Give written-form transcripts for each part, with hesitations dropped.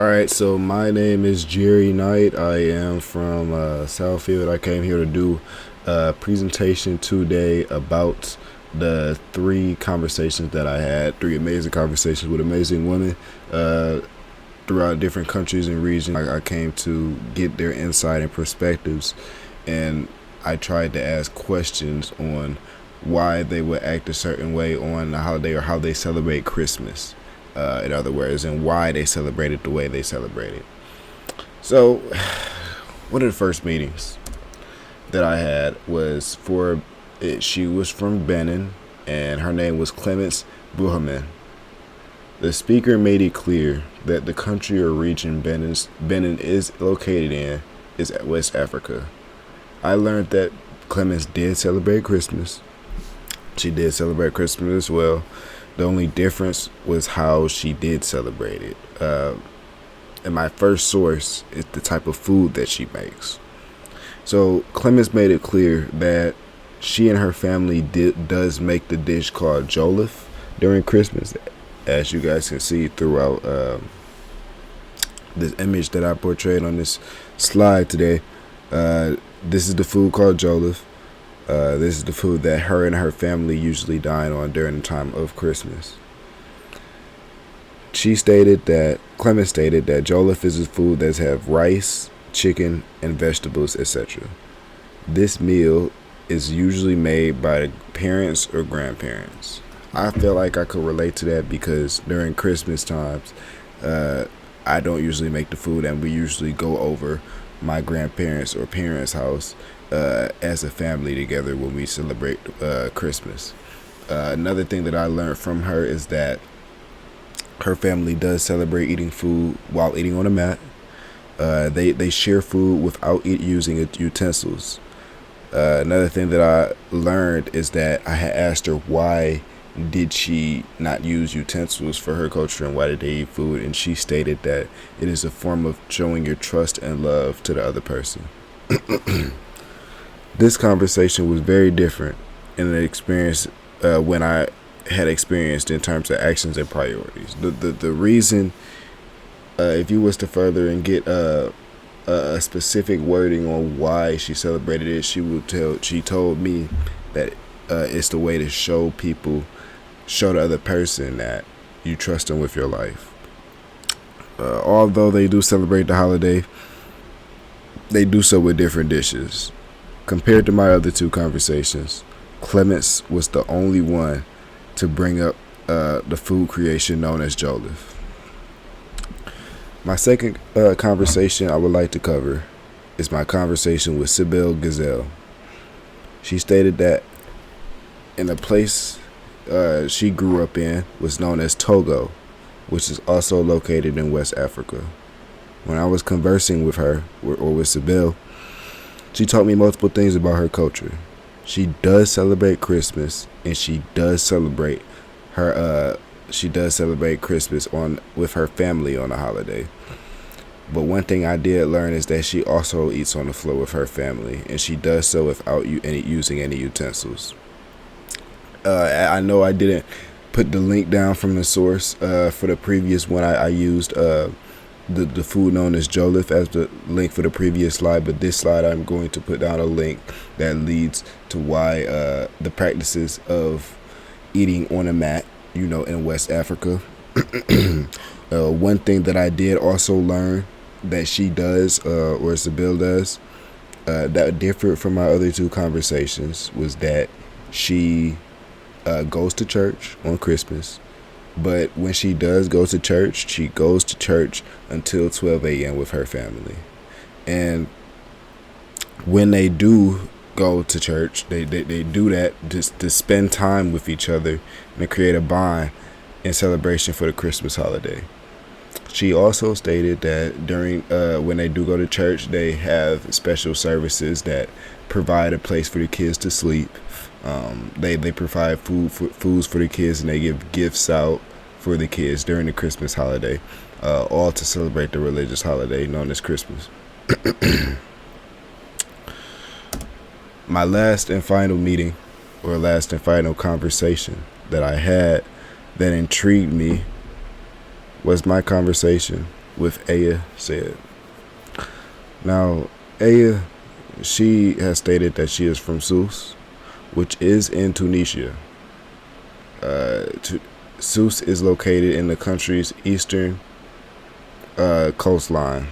All right, so my name is Jerry Knight. I am from Southfield. I came here to do a presentation today about the three conversations that I had, three amazing conversations with amazing women throughout different countries and regions. I came to get their insight and perspectives, and I tried to ask questions on why they would act a certain way on the holiday or how they celebrate Christmas. In other words, and why they celebrate it the way they celebrate it. So, one of the first meetings that I had was for it. She was from Benin, and her name was Clemence Buhaman. The speaker made it clear that the country or region Benin is located in is West Africa. I learned that Clemence did celebrate Christmas. She did celebrate Christmas as well. The only difference was how she did celebrate it. And my first source is the type of food that she makes. So Clemens made it clear that she and her family does make the dish called jollof during Christmas, as you guys can see throughout this image that I portrayed on this slide today. This is the food called jollof. This is the food that her and her family usually dine on during the time of Christmas. Clemens stated that jollof is a food that have rice, chicken, and vegetables, etc. This meal is usually made by the parents or grandparents. I feel like I could relate to that because during Christmas times, I don't usually make the food, and we usually go over my grandparents' or parents' house as a family together when we celebrate Christmas. Another thing that I learned from her is that her family does celebrate eating food while eating on a mat. They share food without using utensils. Another thing that I learned is that I had asked her why did she not use utensils for her culture and why did they eat food, and she stated that it is a form of showing your trust and love to the other person. This conversation was very different in the experience when I had experienced in terms of actions and priorities. The reason, if you was to further and get a specific wording on why she celebrated it, she told me that it's the way to show the other person that you trust them with your life. Although they do celebrate the holiday, they do so with different dishes. Compared to my other two conversations, Clements was the only one to bring up the food creation known as jollof. My second conversation I would like to cover is my conversation with Sybil Gazelle. She stated that in a place she grew up in was known as Togo, which is also located in West Africa. When I was conversing with her, or with Sybil, she taught me multiple things about her culture. She does celebrate Christmas, and she does celebrate Christmas with her family on a holiday. But one thing I did learn is that she also eats on the floor with her family, and she does so without using any utensils. I know I didn't put the link down from the source for the previous one. I used the food known as jollof as the link for the previous slide, but this slide I'm going to put down a link that leads to why the practices of eating on a mat, in West Africa. One thing that I did also learn that she does, or Sybil does, that differed from my other two conversations was that she goes to church on Christmas. But when she does go to church, she goes to church until 12 a.m. with her family. And when they do go to church, they do that just to spend time with each other and create a bond in celebration for the Christmas holiday. She also stated that during when they do go to church, they have special services that provide a place for the kids to sleep. They provide foods for the kids, and they give gifts out for the kids during the Christmas holiday, all to celebrate the religious holiday known as Christmas. My last and final meeting, or last and final conversation that I had that intrigued me was my conversation with Aya said. Now, Aya, she has stated that she is from Sousse, which is in Tunisia. Sousse is located in the country's eastern coastline,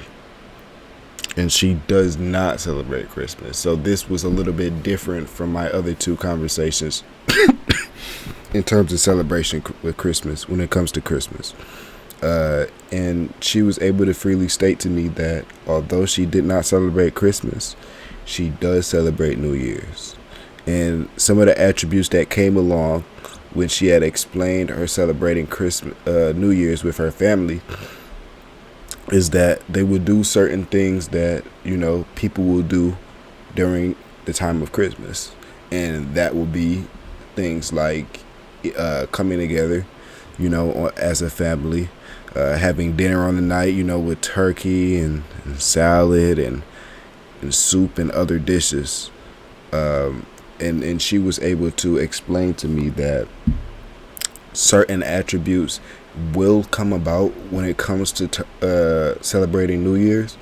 and she does not celebrate Christmas. So this was a little bit different from my other two conversations in terms of celebration with Christmas when it comes to Christmas. And she was able to freely state to me that although she did not celebrate Christmas, she does celebrate New Year's. And some of the attributes that came along when she had explained her celebrating Christmas, New Year's with her family, is that they would do certain things that, you know, people will do during the time of Christmas. And that will be things like coming together, you know, as a family, having dinner on the night, you know, with turkey and salad and soup and other dishes. And she was able to explain to me that certain attributes will come about when it comes to celebrating New Year's.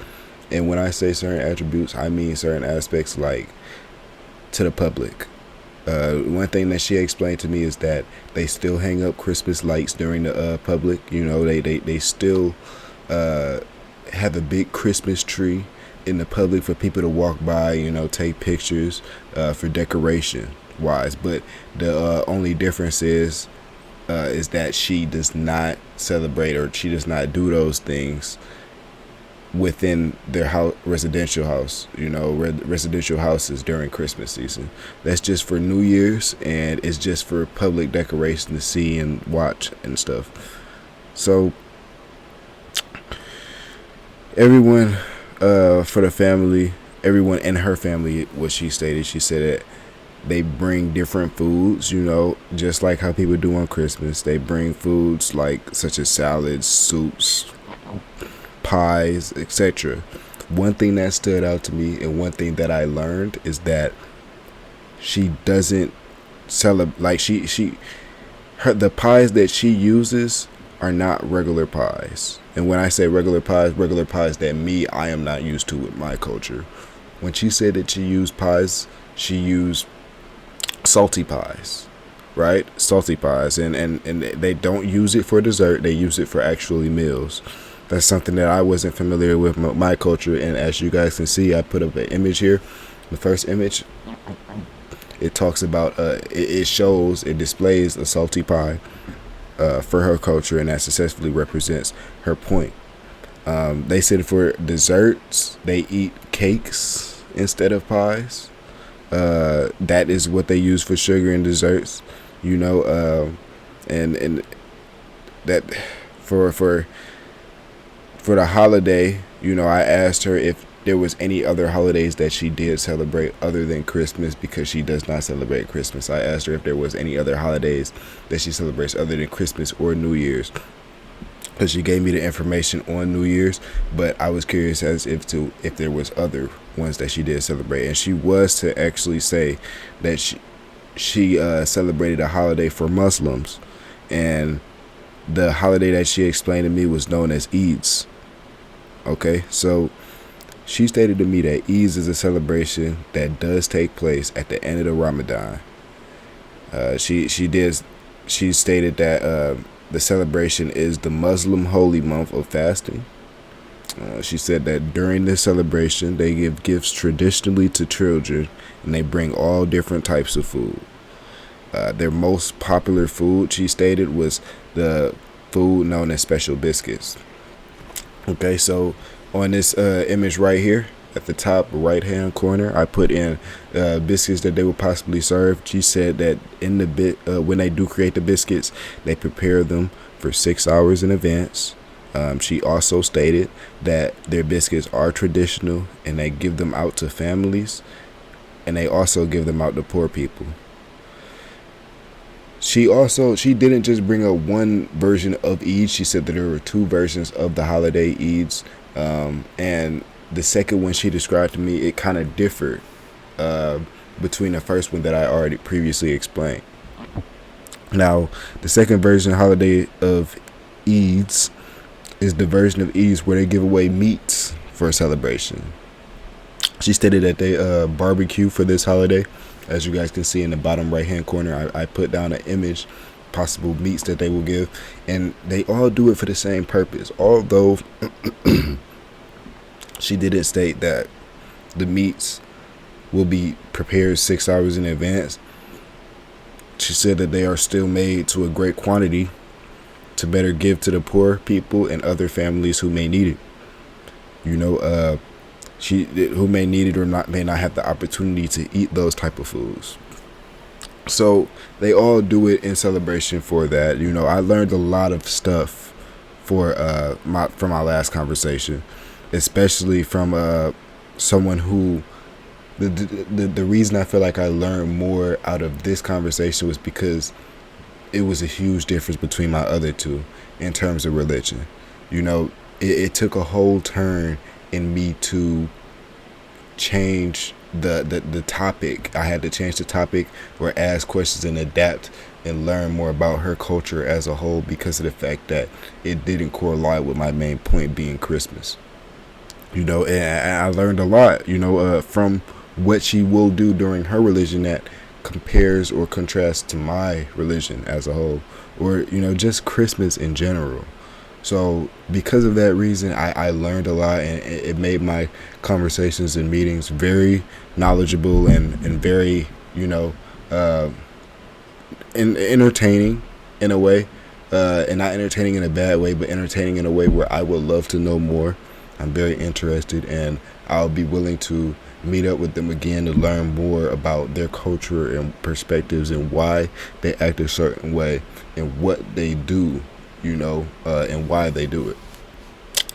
And when I say certain attributes, I mean certain aspects like to the public. One thing that she explained to me is that they still hang up Christmas lights during the public. You know, they still have a big Christmas tree in the public for people to walk by, you know, take pictures for decoration wise. But the only difference is that she does not celebrate, or she does not do those things within their residential house, you know, residential houses during Christmas season. That's just for New Year's, and it's just for public decoration to see and watch and stuff. So everyone for the family, everyone in her family, what she stated, she said that they bring different foods, you know, just like how people do on Christmas. They bring foods like such as salads, soups, pies, etc. One thing that stood out to me, and one thing that I learned, is that she doesn't celebrate, like the pies that she uses are not regular pies. And when I say regular pies that I am not used to with my culture. When she said that she used pies, she used salty pies, right? Salty pies. And they don't use it for dessert. They use it for actually meals. That's something that I wasn't familiar with my culture. And as you guys can see, I put up an image here. The first image, it talks about, it displays a salty pie for her culture, and that successfully represents her point. They said for desserts, they eat cakes instead of pies. That is what they use for sugar and desserts, you know, and that for the holiday, you know, I asked her if there was any other holidays that she did celebrate other than Christmas, because she does not celebrate Christmas. I asked her if there was any other holidays that she celebrates other than Christmas or New Year's, because she gave me the information on New Year's, but I was curious as if there was other ones that she did celebrate. And she was to actually say that she celebrated a holiday for Muslims, and the holiday that she explained to me was known as Eid's. Okay, so she stated to me that Eid is a celebration that does take place at the end of the Ramadan. She stated that the celebration is the Muslim holy month of fasting. She said that during this celebration, they give gifts traditionally to children, and they bring all different types of food. Their most popular food, she stated, was the food known as special biscuits. Okay, so on this image right here at the top right hand corner, I put in biscuits that they would possibly serve. She said that in when they do create the biscuits, they prepare them for 6 hours in advance. She also stated that their biscuits are traditional, and they give them out to families, and they also give them out to poor people. She didn't just bring up one version of Eid. She said that there were two versions of the holiday Eids. And the second one she described to me, it kind of differed between the first one that I already previously explained. Now, the second version holiday of Eids is the version of East where they give away meats for a celebration. She stated that they barbecue for this holiday. As you guys can see in the bottom right hand corner, I put down an image, possible meats that they will give, and they all do it for the same purpose. Although she didn't state that the meats will be prepared 6 hours in advance. She said that they are still made to a great quantity to better give to the poor people and other families who may need it. You know, who may need it or not may not have the opportunity to eat those type of foods. So they all do it in celebration for that. You know, I learned a lot of stuff from my last conversation, especially from someone who the reason I feel like I learned more out of this conversation was because it was a huge difference between my other two in terms of religion. You know, it took a whole turn in me to change the topic. I had to change the topic or ask questions and adapt and learn more about her culture as a whole because of the fact that it didn't correlate with my main point being Christmas. You know, and I learned a lot, you know, from what she will do during her religion that compares or contrasts to my religion as a whole, or, you know, just Christmas in general. So because of that reason, I learned a lot, and it made my conversations and meetings very knowledgeable and very, you know, entertaining in a way, and not entertaining in a bad way, but entertaining in a way where I would love to know more. I'm very interested, and I'll be willing to meet up with them again to learn more about their culture and perspectives and why they act a certain way and what they do, you know, and why they do it.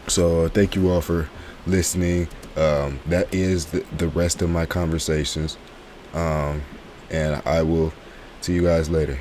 So thank you all for listening. That is the rest of my conversations, and I will see you guys later.